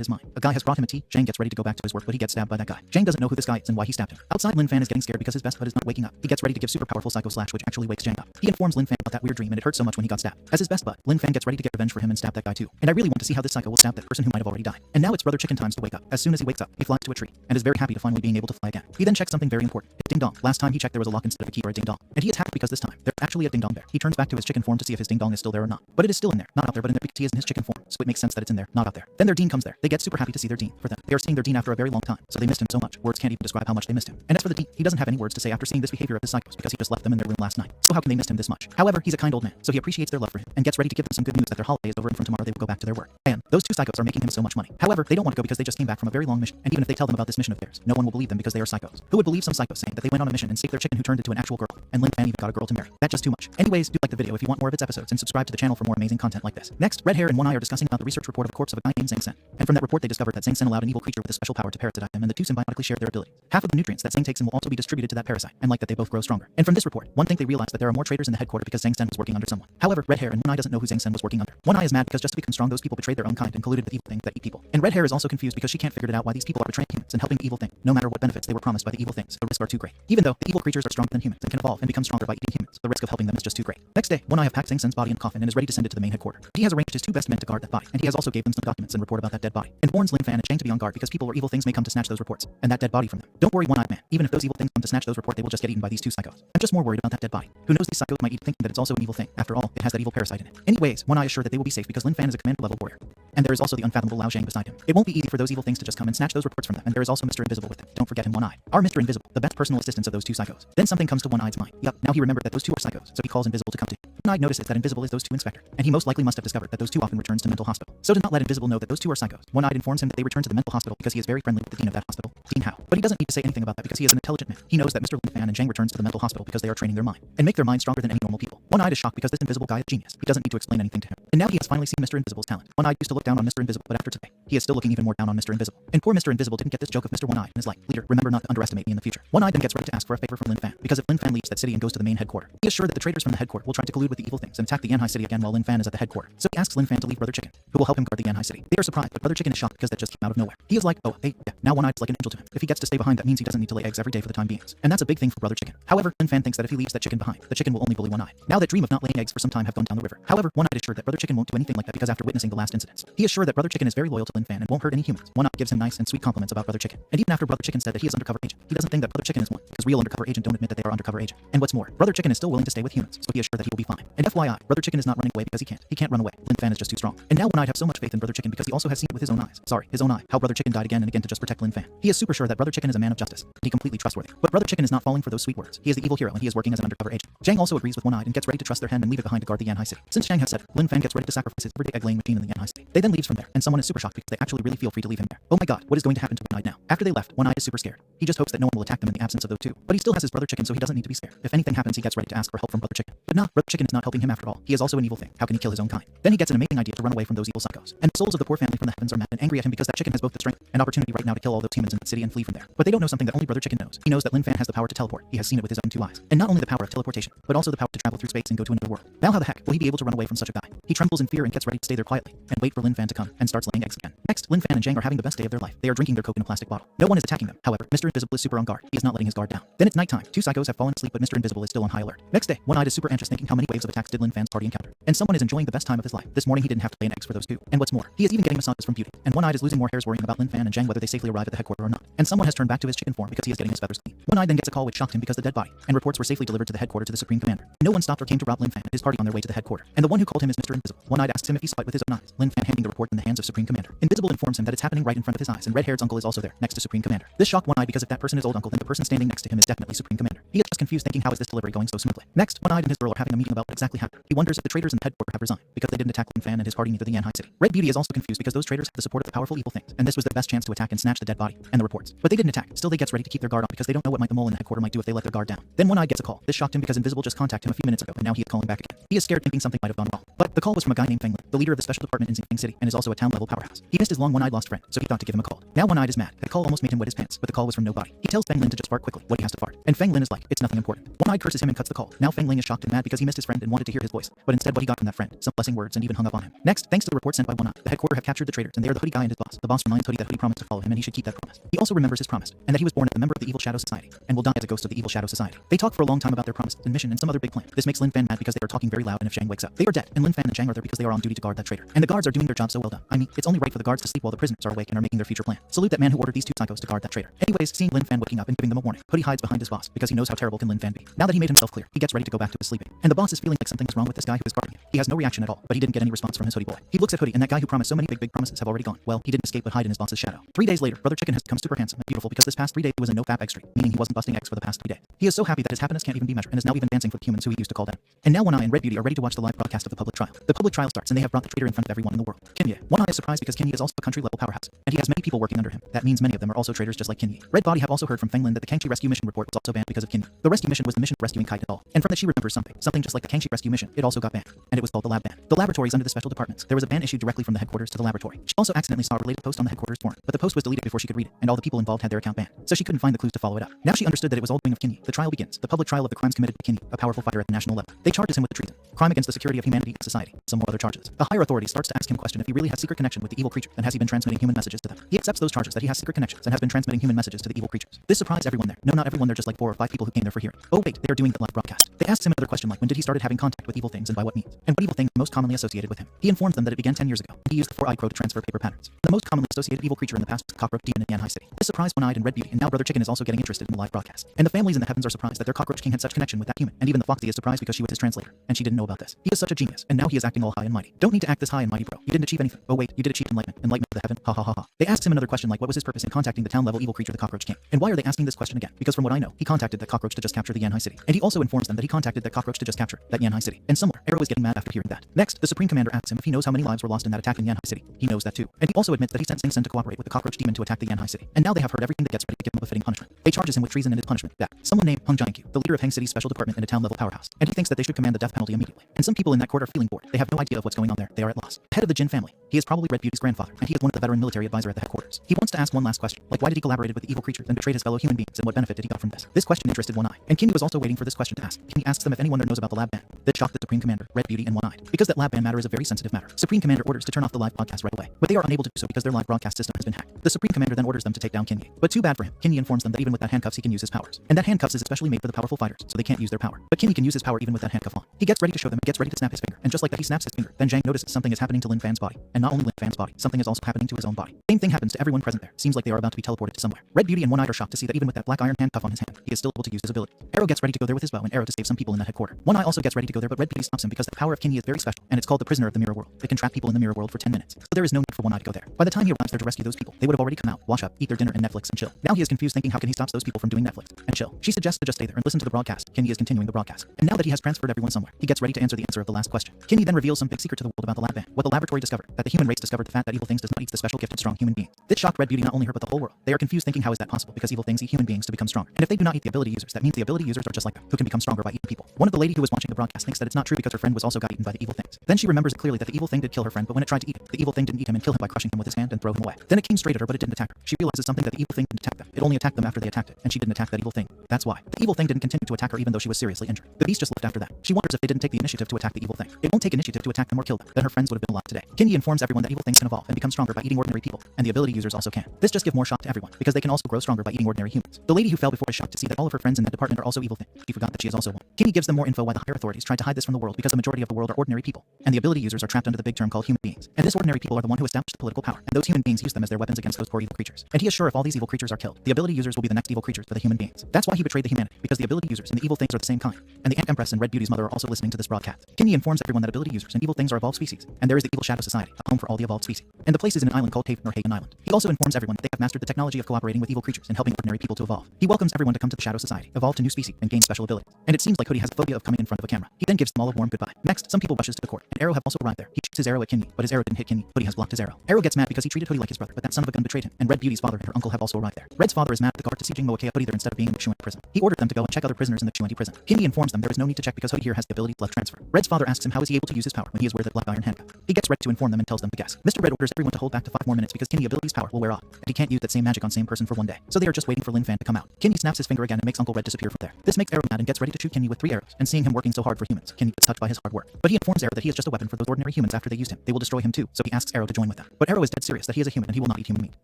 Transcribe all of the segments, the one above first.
his mind. A guy has brought him a tea. Zhang gets ready to go back to his work, but he gets stabbed by that guy. Zhang doesn't know who this guy is and why he stabbed him. Outside, Lin Fan is getting scared because his best bud is not waking up. He gets ready to give super powerful psycho slash, which actually wakes Zhang up. He informs Lin Fan about that weird dream and it hurts so much when he got stabbed. As his best bud, Lin Fan gets ready to get revenge for him and stab that guy too. And I really want to see how this psycho will stab that person who might have already died. And now it's Brother Chicken times to wake up. As soon as he wakes up, he flies to a tree and is very happy to finally being able to fly again. He then checks something very important. It's ding dong. Last time he checked there was a lock instead of a key or a ding dong. And he attacked because this time there's actually a ding dong there. He turns back to his chicken form to see if his ding dong is still there or not. But it is still in there, not out there, but in there because he is in his chicken form. So it makes sense that it's in there, not out there. Then their dean comes there. They get super happy to see their dean. For them, they are seeing their dean after a very long time, so they missed him so much. Words can't even describe how much they missed him. And as for the dean, he doesn't have any words to say after seeing this behavior of his psychos because he just left them in their room last night. So how can they miss him this much? However, he's a kind old man, so he appreciates their love for him and gets ready to give them some good news that their holiday is over and from tomorrow they will go back to their work. And those two psychos are making him so much money. However, they don't want to go because they just came back from a very long mission, and even if they tell them about this mission of theirs, no one will believe them because they are psychos. Who would believe some psychos saying that they went on a mission and saved their chicken who turned into an actual girl? And Lin Fan even got a girl to marry. That's just too much. Anyways, do like the video if you want more of its episodes and subscribe to the channel for more amazing content like this. Next, Red Hair and One Eye are discussing about the research report of the corpse of a guy named Zhang Sen. And from that report they discovered that Zhang Sen allowed an evil creature with a special power to parasitize him, and the two symbiotically share their abilities. Half of the nutrients that Zhang takes in will also be distributed to that parasite, and like that they both grow stronger. And from this report, one thing they realized that there are more traitors in the headquarters because Zhang Sen was working under someone. However, Red Hair and One Eye doesn't know who Zhang Sen was working under. One Eye is mad because just to become strong those people betrayed their own kind and colluded with evil things that eat people. And Red Hair is also confused because she can't figure it out why these people are betraying humans and helping the evil thing. No matter what benefits they were promised by the evil things, the risks are too great. Even though the evil creatures are stronger than humans and can evolve and become stronger by eating humans, the risk of helping them is just too great. Next day, One Eye have packed Zhang Sen's body in a coffin and is ready to send it to the main headquarters. He has arranged his two best men to guard that body, and he has also gave them some documents and report about that dead body, and warns Lin Fan and Zhang to be on guard because people or evil things may come to snatch those reports and that dead body from them. Don't worry, One-Eyed Man. Even if those evil things come to snatch those reports, they will just get eaten by these two psychos. I'm just more worried about that dead body. Who knows, these psychos might eat thinking that it's also an evil thing. After all, it has that evil parasite in it. Anyways, One Eye is sure that they will be safe because Lin Fan is a commander level warrior. And there is also the unfathomable Lao Zhang beside him. It won't be easy for those evil things to just come and snatch those reports from them, and there is also Mr. Invisible with them. Don't forget him, One Eye. Our Mr. Invisible, the best personal assistants of those two psychos. Then something comes to One-Eye's mind. Yup, now he remembered that those two are psychos, so he calls Invisible to come to him. One-Eye notices that Invisible is those two inspector, and he most likely must have discovered that those two often returns to mental hospital. So to not let Invisible know that those two are psychos, One-Eye informs him that they return to the mental hospital because he is very friendly with the dean of that hospital, Dean Hao. But he doesn't need to say anything about that because he is an intelligent man. He knows that Mr. Lin Fan and Zhang returns to the mental hospital because they are training their mind and make their mind stronger than any normal people. One-Eye is shocked because this Invisible guy is genius. He doesn't need to explain anything to him. And now he has finally seen Mr. Invisible's talent. One-Eye used to look down on Mr. Invisible, but after today, he is still looking even more down on Mr. Invisible. And poor Mr. Invisible didn't get this joke of Mr. One-Eye and is like, leader, remember not to underestimate me in the future. One-Eye then gets ready to ask for a favor from Lin Fan because if Lin Fan leaves that city and goes to the main headquarters, he is sure that the traitors from the headquarters will try to collude with the evil things and attack the Yanhai city again while Lin Fan is at the headquarters. So he asks Lin Fan to leave Brother Chicken, who will help him guard the Yanhai city. They are surprised, but Brother Chicken is shocked because that just came out of nowhere. He is like, oh, hey, yeah, now One-Eye is like an angel to him. If he gets to stay behind, that means he doesn't need to lay eggs every day for the time being. And that's a big thing for Brother Chicken. However, Lin Fan thinks that if he leaves that chicken behind, the chicken will only bully One-Eye. Now that dream of not laying eggs for some time have gone down the river. However, One-Eye is sure that Brother Chicken won't do anything like that because after witnessing the last incidents, he is sure that Brother Chicken is very loyal to Lin Fan and won't hurt any humans. One-Eye gives him nice and sweet compliments about Brother Chicken. And even after Brother Chicken said that he is undercover agent, he doesn't think that Brother Chicken is one because real undercover agent don't admit that they are undercover agent. And what's more, Brother Chicken is still willing to stay with humans, so he is sure that he will be fine. And FYI, Brother Chicken is not running away because he can't. He can't run away. Lin Fan is just too strong. And now One-Eye have so much faith in Brother Chicken because he also has seen with his own eyes. His own eye, how Brother Chicken died again and again to just protect Lin Fan. He is super sure that Brother Chicken is a man of justice, and he completely trustworthy. But Brother Chicken is not falling for those sweet words. He is the evil hero and he is working as an undercover agent. Zhang also agrees with One-Eye and gets ready to trust their hen and leave it behind to guard the Yanhai city. Since Zhang has said it, Lin Fan gets ready to sacrifice his everyday egg-laying machine in the Yanhai city. They then leaves from there, and someone is super shocked because they actually really feel free to leave him there. Oh my god, what is going to happen to One-Eye now? After they left, One-Eye is super scared. He just hopes that no one will attack them in the absence of those two. But he still has his Brother Chicken, so he doesn't need to be scared. If anything happens, he gets ready to ask for help from Brother Chicken. But nah, Brother Chicken is not helping him after all. He is also an evil thing. How can he kill his own kind? Then he gets an amazing idea to run away from those evil psychos. And the souls of the poor family from the heavens are mad and angry at him because that chicken has both the strength and opportunity right now to kill all those humans in the city and flee from there. But they don't know something that only Brother Chicken knows. He knows that Lin Fan has the power to teleport. He has seen it with his own two eyes. And not only the power of teleportation, but also the power to travel through space and go to another world. Now how the heck will he be able to run away from such a guy? He trembles in fear and gets ready to stay there quietly and wait for Lin Fan to come and starts laying eggs again. Next, Lin Fan and Zhang are having the best day of their life. They are drinking their coke in a plastic bottle. No one is attacking them. However, Mr. Invisible is super on guard. He is not letting his guard down. Then it's nighttime. Two psychos have fallen asleep, but Mr. Invisible is still on high alert. Next day, One-Eye is super anxious thinking how many waves of attacks did Lin Fan's party encounter. And someone is enjoying the best time of his life. This morning he didn't have to lay an eggs for those two. And what's more, he is even getting massages from Beauty. And One-Eye is losing more hairs worrying about Lin Fan and Zhang whether they safely arrive at the headquarters or not. And someone has turned back to his chicken form because he is getting his feathers clean. One-Eye then gets a call which shocked him because the dead body and reports were safely delivered to the headquarters to the Supreme Commander. No one stopped or came to rob Lin Fan and his party on their way to the headquarters. And the one who called him is Mr. Invisible. One-Eye asks him if he saw it with his own eyes. Lin Fan handing the report in the hands of Supreme Commander. Invisible informs him that it's happening right in front of his eyes, and Red-Haired's uncle is also there, next to Supreme Commander. This shocked One-Eye because if that person is old uncle, then the person standing next to him is definitely Supreme Commander. He gets just confused thinking how is this delivery going so smoothly. Next, One-Eye and his girl are having a meeting about what exactly happened. He wonders if the traitors in the headquarters have resigned because they didn't attack Lin Fan and his party near the Yanhai city. Red Beauty is also confused because those traitors have the support of the powerful evil things, and this was their best chance to attack and snatch the dead body and the reports. But they didn't attack. Still, they gets ready to keep their guard on because they don't know what the mole in the headquarters might do if they let their guard down. Then One-Eye gets a call. This shocked him because Invisible just contacted him a few minutes ago, and now he is calling back again. He is scared thinking something might have gone wrong. But the call was from a guy named Feng Lin, the leader of the special department in Xing City, and is also a town-level powerhouse. He missed his long one-eyed lost friend, so he thought to give him a call. Now One-Eyed is mad. The call almost made him wet his pants, but the call was from nobody. He tells Feng Lin to just fart quickly what he has to fart, and Feng Lin is like, it's nothing important. One-Eyed curses him and cuts the call. Now Feng Lin is shocked and mad because he missed his friend and wanted to hear his voice, but instead what he got from that friend, some blessing words, and even hung up on him. Next, thanks to the report sent by One-Eye, the headquarters have captured the traitors, and they are the Hoodie guy and his boss. The boss reminds Hoodie that Hoodie promised to follow him and he should keep that promise. He also remembers his promise, and that he was born as a member of the Evil Shadow Society, and will die as a ghost of the Evil Shadow Society. They talk for a long time about their promises and mission and some other big plan. This makes Lin Fan mad because they are talking very loud, and if Zhang wakes up, they are dead, and Lin Fan and Zhang are there because they are on duty to guard that traitor. And the guards are doing their job so well done. I mean, it's only right for the guards to sleep while the prisoners are awake and are making their future plan. Salute that man who ordered these two psychos to guard that traitor. Anyways, seeing Lin Fan waking up and giving them a warning, Hoodie hides behind his boss because he knows how terrible can Lin Fan be. Now that he made himself clear, he gets ready to go back to his sleeping. And the boss is feeling like something is wrong with this guy who is guarding him. He has no reaction at all, but he didn't get any response from his Hoodie boy. He looks at Hoodie, and that guy who promised so many big promises have already gone. Well, he didn't escape but hide in his boss's shadow. 3 days later, Brother Chicken has become super handsome and beautiful because this past 3 days he was in no fap egg streak, meaning he wasn't busting eggs for the past 3 days. He is so happy that his happiness can't even be measured and is now even dancing for the humans who he used to call down. And now One-Eye and Red Beauty are ready to watch the live broadcast of the public trial. The public trial starts, and they have brought the traitor in front of everyone in the world. Kinye. One-Eye is surprised because Kinye is also a country-level powerhouse, and he has many people working under him. That means many of them are also traitors just like Kinye. Red Body have also heard from Feng Lin that the Kangxi rescue mission report was also banned because of Kinye. The rescue mission was the mission of rescuing Kite and all, and from that she remembers something just like the Kangxi rescue mission, it also got banned, and it was called the lab ban. The laboratories under the special departments, there was a ban issued directly from the headquarters to the laboratory. She also accidentally saw a related post on the headquarters forum, but the post was deleted before she could read it, and all the people involved had their account banned, so she couldn't find the clues to follow it up. Now she understood that it was all doing of Kinye. The trial begins. The public trial of the crimes committed by Kinye, a powerful fighter at the national level. They charges him with treason, crime against the security of humanity and society, some more other charges. The higher authority starts to ask him question if he really has secret connection with the evil creature, and has he been transmitting human messages to them. He accepts those charges that he has secret connections and has been transmitting human messages to the evil creatures. This surprised everyone there. No, not everyone there, just like 4 or 5 people who came there for hearing. Oh wait, they are doing the live broadcast. They asked him another question like when did he started having contact with evil things and by what means, and what evil things are most commonly associated with him. He informed them that it began 10 years ago, and he used the 4-eyed crow to transfer paper patterns. The most commonly associated evil creature in the past was the cockroach demon in Yanhai City. This surprised One-Eyed and Red Beauty, and now Brother Chicken is also getting interested in the live broadcast. And the families in the heavens are surprised that their cockroach king had such connection with that human, and even the Foxy is surprised because she was his translator, and she didn't know about this. He is such a genius, and now he is acting all high and mighty. Don't need to act this high and mighty, bro. You didn't achieve anything. Oh wait, you did achieve enlightenment of the heaven. Ha ha ha ha. They asked him another question like what was his purpose in contacting the town level evil creature the cockroach king. And why are they asking this question again? Because from what I know, he contacted that cockroach to just capture the Yanhai City. And he also informs them that he contacted that cockroach to just capture that Yanhai City. And somewhere, Arrow is getting mad after hearing that. Next, the Supreme Commander asks him if he knows how many lives were lost in that attack in Yanhai City. He knows that too. And he also admits that he sent Sing Sen to cooperate with the cockroach demon to attack the Yanhai City. And now they have heard everything that gets ready to give him a befitting punishment. They charges him with treason and his punishment that someone named Hung Jiankyu, the leader of Hang City's special department in a town level powerhouse. And he thinks that they should command the death penalty immediately. And some people in that court are feeling bored. They have no idea of what's going on there. They are at loss. Head of the Jin family. He is probably Red Beauty's grandfather, and he is one of the veteran military advisor at the headquarters. He wants to ask one last question, like why did he collaborate with the evil creatures and betrayed his fellow human beings, and what benefit did he got from this? This question interested One-Eye, and Kinye was also waiting for this question to ask. Kinye asks them if anyone there knows about the lab ban. That shocked the Supreme Commander, Red Beauty, and One-Eyed, because that lab ban matter is a very sensitive matter. Supreme Commander orders to turn off the live broadcast right away, but they are unable to do so because their live broadcast system has been hacked. The Supreme Commander then orders them to take down Kinye, but too bad for him. Kinye informs them that even with that handcuffs he can use his powers, and that handcuffs is especially made for the powerful fighters, so they can't use their power. But Kinye can use his power even with that handcuff on. He gets ready to show them, gets ready to snap his finger, and just like that he snaps his finger, then Zhang notices something is happening to Lin Fan's body, and not only Lin Fan's body, something is also happening to his own body. Same thing happens to everyone present there. Seems like they are about to be teleported to somewhere. Red Beauty and One-Eyed are shocked to see that even with that black iron handcuff on his hand, he is still able to use his ability. Arrow gets ready to go there with his bow and arrow to save some people in that headquarters. One-Eye also gets ready to go there, but Red Beauty stops him because the power of Kinye is very special, and it's called the prisoner of the mirror world. It can trap people in the mirror world for 10 minutes. So there is no need for One-Eye to go there. By the time he arrives there to rescue those people, they would have already come out, wash up, eat their dinner and Netflix and chill. Now he is confused thinking how can he stop those people from doing Netflix and chill. She suggests to just stay there and listen to the broadcast. Kinye is continuing the broadcast. And now that he has transferred everyone somewhere, he gets ready to answer the answer of the last question. Kinye then reveals some big secret to the world about the lab ban. What the laboratory discovered, that the human race discovered the fact that evil things does not eat the special gifted strong human beings. This shocked Red Beauty, not only her but the whole world. They are confused thinking how is that possible because evil things eat human beings to become stronger. And if they do not eat the ability users, that means the ability users are just like them, who can become stronger by eating people. One of the lady who was watching the broadcast thinks that it's not true because her friend was also got eaten by the evil things. Then she remembers clearly that the evil thing did kill her friend, but when it tried to eat him, the evil thing didn't eat him and kill him by crushing him with his hand and throw him away. Then it came straight at her, but it didn't attack her. She realizes something, that the evil thing didn't attack them. It only attacked them after they attacked it, and she didn't attack that evil thing. That's why. The evil thing didn't continue to attack her even though she was seriously injured. The beast just left after that. She wonders if they didn't take the initiative to attack the evil thing. It won't take initiative to attack them or kill them. Then her friends would have been alive today. Kinye informs everyone that evil things can evolve and become stronger by eating ordinary people, and the ability users also can. This just gives more shock to everyone, because they can also grow stronger by eating ordinary humans. The lady who fell before is shocked to see that all of her friends in that department are also evil things. She forgot that she is also one. Kinye gives them more info why the higher authorities tried to hide this from the world because the majority of the world are ordinary people, and the ability users are trapped under the big term called human beings. And this ordinary people are the one who established the political power, and those human beings use them as their weapons against those poor evil creatures. And he is sure if all these evil creatures are killed, the ability users will be the next evil creatures for the human beings. That's why he betrayed the humanity, because the ability users and the evil things are the same kind. And the Ant Empress and Red Beauty's mother are also listening to this broadcast. Kinye informs everyone that ability users and evil things are evolved species, and there is the Evil Shadow Society, a home for all the evolved species. And the place is in an island called Haven or Hagen Island. He also informs everyone that they have mastered the technology of cooperating with evil creatures and helping ordinary people to evolve. He welcomes everyone to come to the Shadow Society, evolve to new species, and gain special abilities. And it seems like Hoodie has a phobia of coming in front of a camera. He then gives them all a warm goodbye. Next, some people rushes to the court, and Arrow have also arrived there. He shoots his arrow at Kinye, but his arrow didn't hit Kinye. Hoodie has blocked his arrow. Arrow gets mad because he treated Hoodie like his brother, but that son of a gun betrayed him. And Red Beauty's father and her uncle have also arrived there. Red's father is mad at the guard to see Jing Moakea Hoodie there instead of being in the Xuanti prison. He ordered them to go and check other prisoners in the Xuanti prison. Kinye informs them there is no need to check because Hoodie here has the ability to left transfer. Red's father asks him how is he able to use his power when he is wearing the black iron handcuff. He gets ready to inform them and tells them to guess. Mr. Red orders orders everyone to hold back to 5 more minutes because Kenny ability's power will wear off, and he can't use that same magic on same person for one day. So they are just waiting for Lin Fan to come out. Kenny snaps his finger again and makes Uncle Red disappear from there. This makes Arrow mad and gets ready to shoot Kenny with 3 arrows, and seeing him working so hard for humans, Kenny gets touched by his hard work. But he informs Arrow that he is just a weapon for those ordinary humans. After they used him, they will destroy him too, so he asks Arrow to join with them. But Arrow is dead serious that he is a human and he will not eat human meat.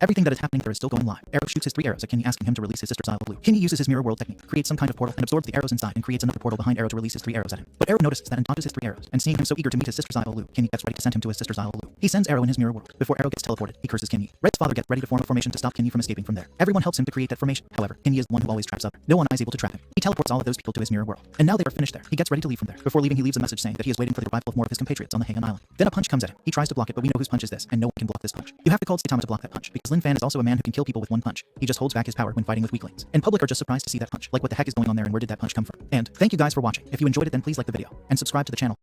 Everything that is happening there is still going live. Arrow shoots his 3 arrows at Kenny, asking him to release his sister's Isle of Blue. Kenny uses his mirror world technique, creates some kind of portal, and absorbs the arrows inside and creates another portal behind Arrow to release his 3 arrows at him. But Arrow notices that and dodges his 3 arrows, and seeing him so eager to meet his sister's Isle of Blue, Kenny gets ready to send him to his sister's Isle of Blue. He sends Arrow in his mirror world. Before Arrow gets teleported, he curses Kenny. Red's father gets ready to form a formation to stop Kenny from escaping from there. Everyone helps him to create that formation. However, Kenny is the one who always traps others. No one is able to trap him. He teleports all of those people to his mirror world. And now they are finished there. He gets ready to leave from there. Before leaving, he leaves a message saying that he is waiting for the revival of more of his compatriots on the Xie Yan Island. Then a punch comes at him. He tries to block it, but we know whose punch is this, and no one can block this punch. You have to call Saitama to block that punch, because Lin Fan is also a man who can kill people with one punch. He just holds back his power when fighting with weaklings. And public are just surprised to see that punch. Like, what the heck is going on there and where did that punch come from? And thank you guys for watching. If you enjoyed it, then please like the video and subscribe to the channel.